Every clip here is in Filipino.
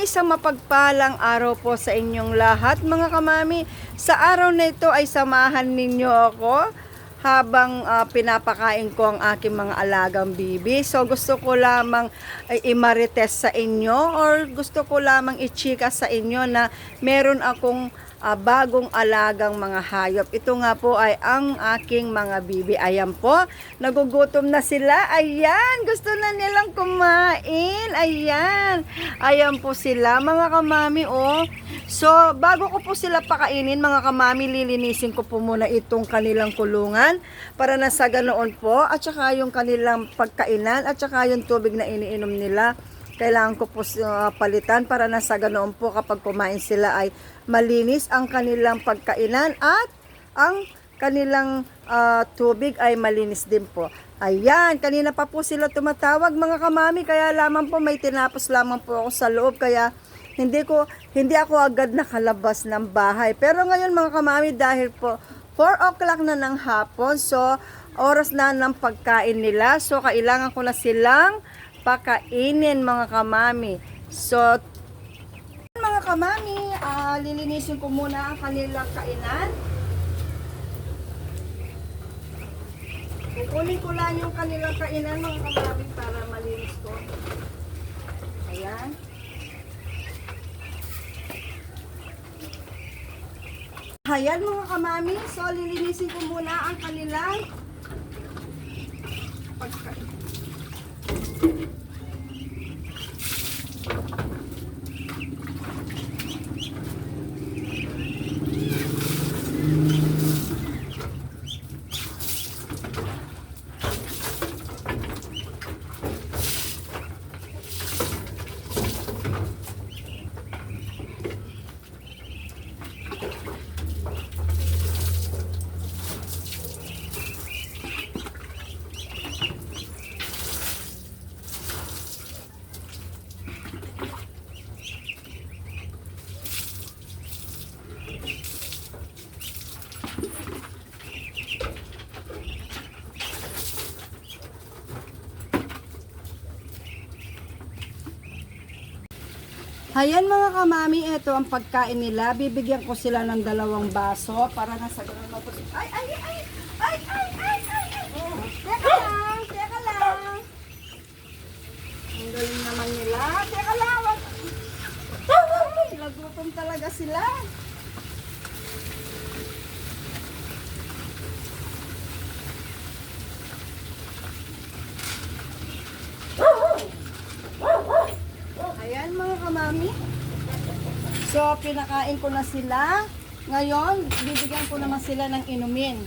isang mapagpalang araw po sa inyong lahat mga kamami. Sa araw na ito ay samahan ninyo ako habang pinapakain ko ang aking mga alagang bibi. So gusto ko lamang imarites sa inyo or gusto ko lamang ichika sa inyo na meron akong bagong alagang mga hayop. Ito nga po ay ang aking mga bibi. Ayan po, nagugutom na sila. Ayan, gusto na nilang kumain. Ayan, ayan po sila mga kamami. Oh. So, bago ko po sila pakainin mga kamami, lilinisin ko po muna itong kanilang kulungan para na sa ganoon po, at saka yung kanilang pagkainan, at saka yung tubig na iniinom nila. Kailangan ko po palitan para na sa ganoon po kapag kumain sila ay malinis ang kanilang pagkainan at ang kanilang tubig ay malinis din po. Ayan, kanina pa po sila tumatawag mga kamami, kaya lamang po may tinapos lamang po ako sa loob, kaya hindi ako agad nakalabas ng bahay. Pero ngayon mga kamami, dahil po 4 o'clock na ng hapon, so oras na ng pagkain nila, so kailangan ko na silang pakainin mga kamami. So mga kamami, lilinisin ko muna ang kanilang kainan. Kukunin ko lang yung kanilang kainan mga kamami para malinis ko. Ayan. Ayan mga kamami, so lilinisin ko muna ang kanilang pagkain. Ayan mga kamami, ito ang pagkain nila. Bibigyan ko sila ng 2 baso para nasa ganun mapos. Ay! Oh, teka lang. Ang galing naman nila. Teka lang. Nagutom talaga sila. Ayan mga kamami. So, pinakain ko na sila. Ngayon, bibigyan ko naman sila ng inumin.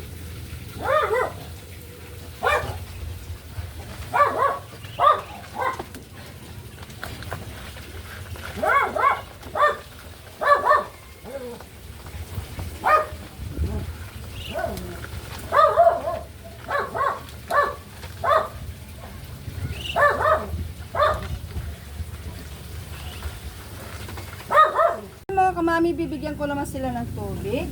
Mga kamami, bibigyan ko naman sila ng tubig.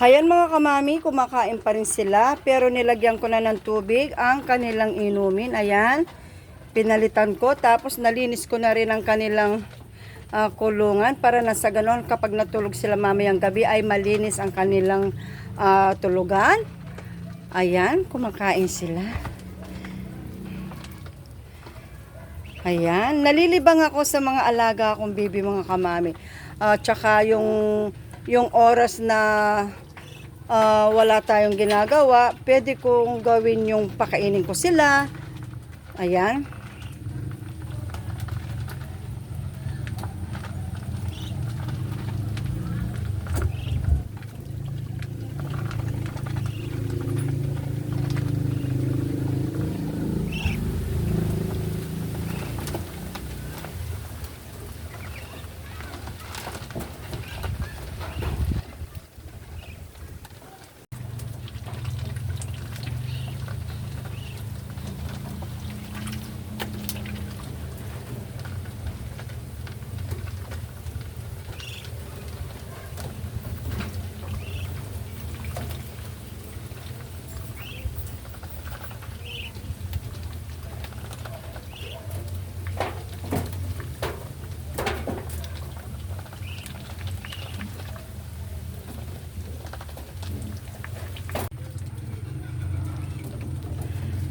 Ayan mga kamami, kumakain pa rin sila, pero nilagyan ko na ng tubig ang kanilang inumin. Ayan, pinalitan ko, tapos nalinis ko na rin ang kanilang kulungan para na sa ganon kapag natulog sila mamayang gabi ay malinis ang kanilang tulugan. Ayan, kumakain sila. Ayan, nalilibang ako sa mga alaga akong bibi mga kamami. Tsaka yung oras na wala tayong ginagawa, pwede kong gawin yung pakainin ko sila. Ayan.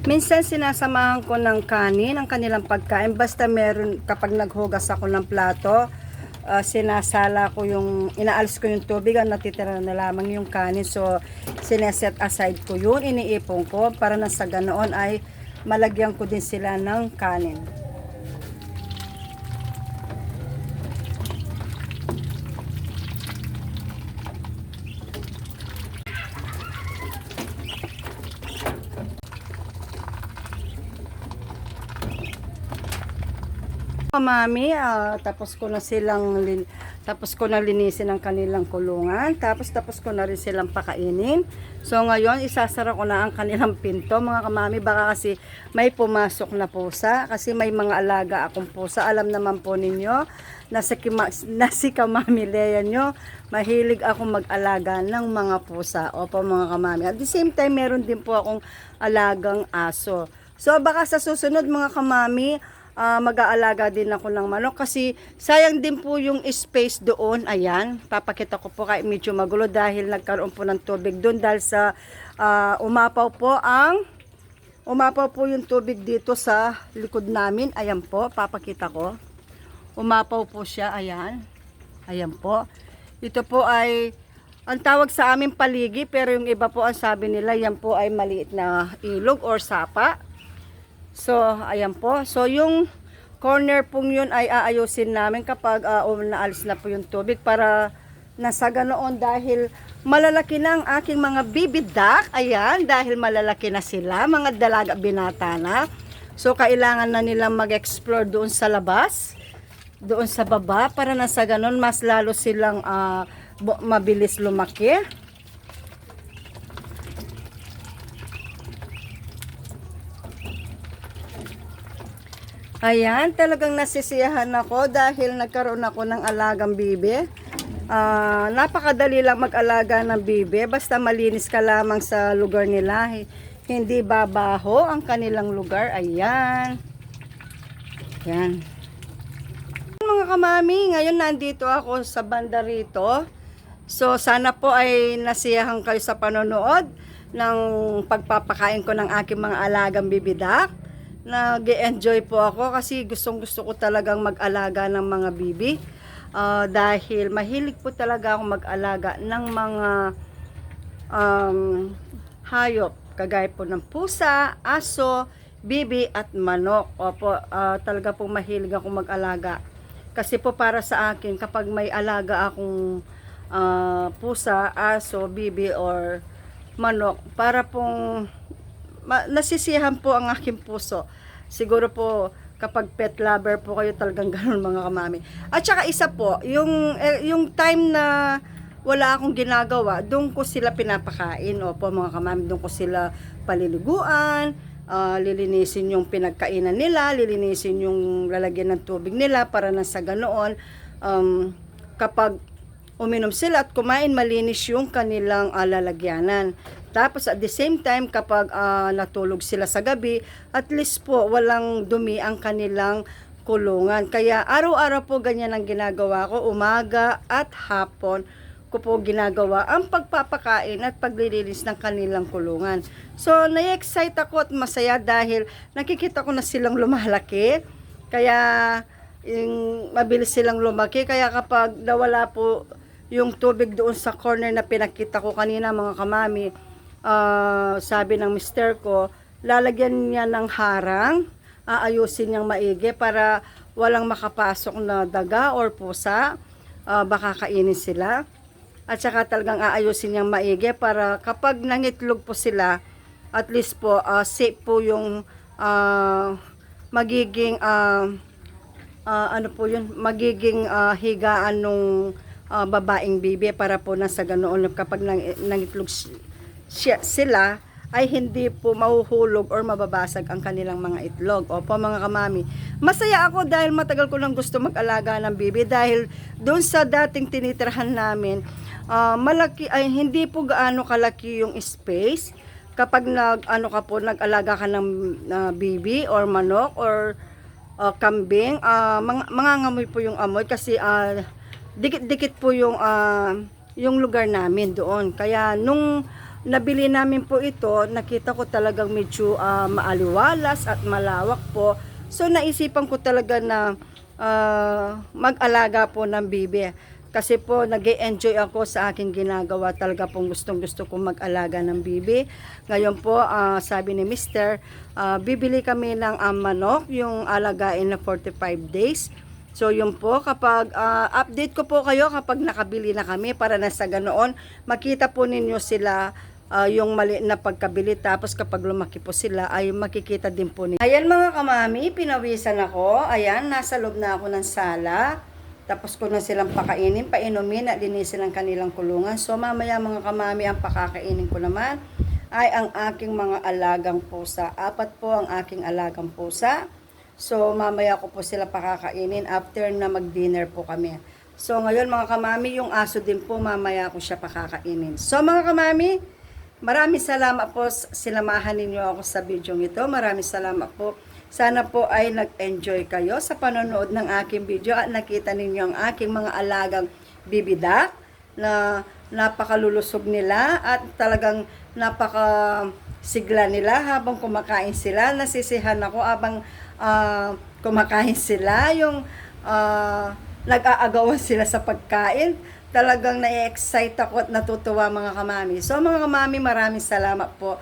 Minsan sinasamahan ko ng kanin ang kanilang pagkain, basta meron, kapag naghugas ako ng plato, sinasala ko yung, inaalis ko yung tubig, ang natitira na lamang yung kanin. So sineset aside ko yun, iniipon ko para na sa ganoon ay malagyan ko din sila ng kanin. Mami, tapos ko na linisin ang kanilang kulungan, tapos ko na rin silang pakainin. So ngayon isasara ko na ang kanilang pinto, mga kamami, baka kasi may pumasok na pusa, kasi may mga alaga akong pusa. Alam naman po ninyo na si Kamami Lea nyo, mahilig akong mag-alaga ng mga pusa. Opo mga kamami. At the same time, meron din po akong alagang aso. So baka sa susunod mga kamami, mag-aalaga din ako ng manok, kasi sayang din po yung space doon. Ayan, papakita ko po, kay medyo magulo dahil nagkaroon po ng tubig doon dahil sa umapaw po yung tubig dito sa likod namin. Ayan po, papakita ko. Umapaw po siya, ayan. Ayan po. Ito po ay ang tawag sa amin paligi, pero yung iba po ang sabi nila yan po ay maliit na ilog or sapa. So, ayan po. So, yung corner pong yun ay aayusin namin kapag naalis na po yung tubig, para nasa ganoon, dahil malalaki na ang aking mga baby duck. Ayan, dahil malalaki na sila, mga dalaga binata na. So, kailangan na nilang mag-explore doon sa labas, doon sa baba, para nasa ganoon, mas lalo silang mabilis lumaki. Ayan, talagang nasisiyahan ako dahil nagkaroon ako ng alagang bibi. Napakadali lang mag-alaga ng bibi, basta malinis ka lamang sa lugar nila. Hindi babaho ang kanilang lugar. Ayan. Ayan. Mga kamami, ngayon nandito ako sa banda rito. So sana po ay nasiyahan kayo sa panonood ng pagpapakain ko ng aking mga alagang bibidak. Nag-enjoy po ako kasi gustong-gusto ko talagang mag-alaga ng mga bibi, dahil mahilig po talaga ako mag-alaga ng mga hayop, kagaya po ng pusa, aso, bibi at manok. Opo, talaga po mahilig ako mag-alaga. Kasi po para sa akin, kapag may alaga akong pusa, aso, bibi or manok, para pong nasisiyahan po ang aking puso. Siguro po kapag pet lover po kayo, talagang ganun mga kamami. At saka isa po, yung time na wala akong ginagawa, doon ko sila pinapakain. Opo mga kamami, doon ko sila paliliguan, lilinisin yung pinagkainan nila, lilinisin yung lalagyan ng tubig nila, para na sa ganoon, kapag uminom sila at kumain, malinis yung kanilang lalagyanan. Tapos at the same time, kapag natulog sila sa gabi, at least po walang dumi ang kanilang kulungan. Kaya araw-araw po ganyan ang ginagawa ko, umaga at hapon ko po ginagawa ang pagpapakain at paglilinis ng kanilang kulungan. So na-excite ako at masaya dahil nakikita ko na silang lumalaki. Kaya mabilis silang lumaki. Kaya kapag nawala po yung tubig doon sa corner na pinakita ko kanina mga kamami, sabi ng mister ko, lalagyan niya ng harang, aayusin niyang maigi para walang makapasok na daga or pusa, baka kainin sila. At saka talagang aayusin niyang maigi para kapag nangitlog po sila, at least po safe po yung magiging magiging higaan nung babaeng bibi, para po nasa ganoon kapag nangitlog sila ay hindi po mahuhulog or mababasag ang kanilang mga itlog. Opo mga kamami, masaya ako dahil matagal ko lang gusto mag-alaga ng bibi, dahil doon sa dating tinitirahan namin, malaki ay hindi po gaano kalaki yung space. Kapag nag-alaga ka ng bibi or manok or kambing, mangangamoy po yung amoy, kasi dikit-dikit po yung lugar namin doon. Kaya nung nabili namin po ito, nakita ko talagang medyo maaliwalas at malawak po. So naisipan ko talaga na mag-alaga po ng bibi. Kasi po nag-enjoy ako sa aking ginagawa. Talaga pong gustong-gusto kong mag-alaga ng bibi. Ngayon po, sabi ni Mr., bibili kami ng manok, yung alagain na 45 days. So yun po, kapag update ko po kayo kapag nakabili na kami para na sa ganoon, makita po ninyo sila yung mali na pagkabili. Tapos kapag lumaki po sila ay makikita din po ninyo. Ayan mga kamami, pinawisan ako. Ayan, nasa loob na ako ng sala. Tapos ko na silang pakainin, painumin at linisin ang kanilang kulungan. So mamaya mga kamami, ang pakakainin ko naman ay ang aking mga alagang pusa. 4 po ang aking alagang pusa. So mamaya ko po sila pakakainin after na mag-dinner po kami. So ngayon mga kamami, yung aso din po mamaya ko siya pakakainin. So mga kamami, maraming salamat po, sinamahan ninyo ako sa video ito. Maraming salamat po. Sana po ay nag-enjoy kayo sa panonood ng aking video at nakita ninyo ang aking mga alagang bibidak na napakalulusog nila at talagang napakasigla nila habang kumakain sila. Nasisihan ako habang kumakain sila, yung nag-aagawan sila sa pagkain. Talagang na-excite ako at natutuwa mga kamami. So mga kamami, maraming salamat po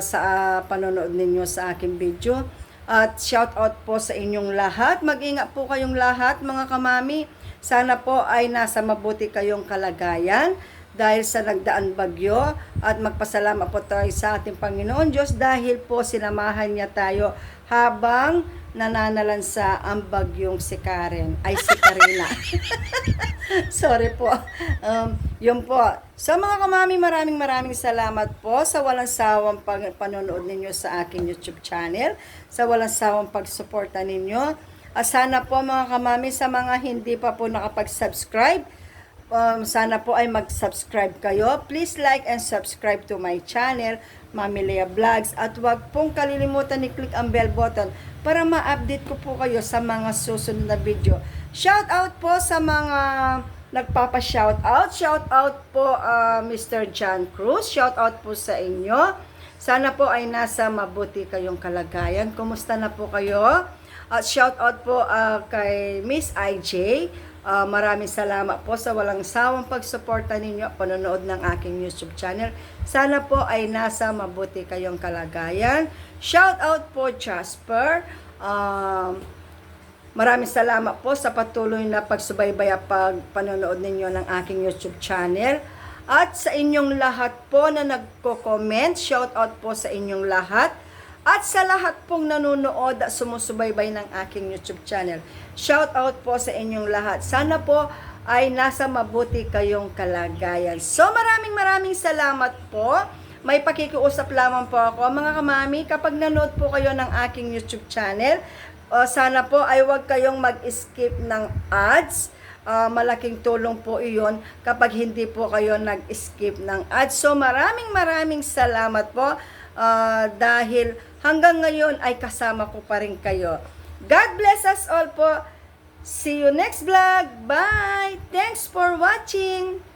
sa panonood ninyo sa aking video. At shout out po sa inyong lahat. Mag-ingat po kayong lahat mga kamami. Sana po ay nasa mabuti kayong kalagayan dahil sa nagdaan bagyo. At magpasalamat po tayo sa ating Panginoon Diyos dahil po sinamahan niya tayo habang nananalansa ang bagyong si Karen. Ay, si Karina. Sorry po. Yun po. So mga kamami, maraming salamat po sa walang sawang panonood ninyo sa aking YouTube channel. Sa walang sawang pagsuporta ninyo. Sana po mga kamami, sa mga hindi pa po nakapag-subscribe, sana po ay mag-subscribe kayo. Please like and subscribe to my channel, Mami Lea Vlogs. At huwag pong kalilimutan i-click ang bell button para ma-update ko po kayo sa mga susunod na video. Shout out po sa mga nagpapa-shoutout. Shoutout po Mr. John Cruz. Shoutout po sa inyo. Sana po ay nasa mabuti kayong kalagayan. Kumusta na po kayo? At shoutout po kay Miss IJ. Maraming salamat po sa walang sawang pagsuporta ninyo at panonood ng aking YouTube channel. Sana po ay nasa mabuti kayong kalagayan. Shout out po Jasper. Maraming salamat po sa patuloy na pagsubaybay at panonood ninyo ng aking YouTube channel. At sa inyong lahat po na nagko-comment, shout out po sa inyong lahat. At sa lahat pong nanonood at sumusubaybay ng aking YouTube channel, shout out po sa inyong lahat. Sana po ay nasa mabuti kayong kalagayan. So maraming salamat po. May pakikiusap lamang po ako mga kamami, kapag nanood po kayo ng aking YouTube channel, sana po ay huwag kayong mag-skip ng ads. Malaking tulong po iyon kapag hindi po kayo nag-skip ng ads. So maraming salamat po dahil hanggang ngayon ay kasama ko pa rin kayo. God bless us all po. See you next vlog. Bye! Thanks for watching!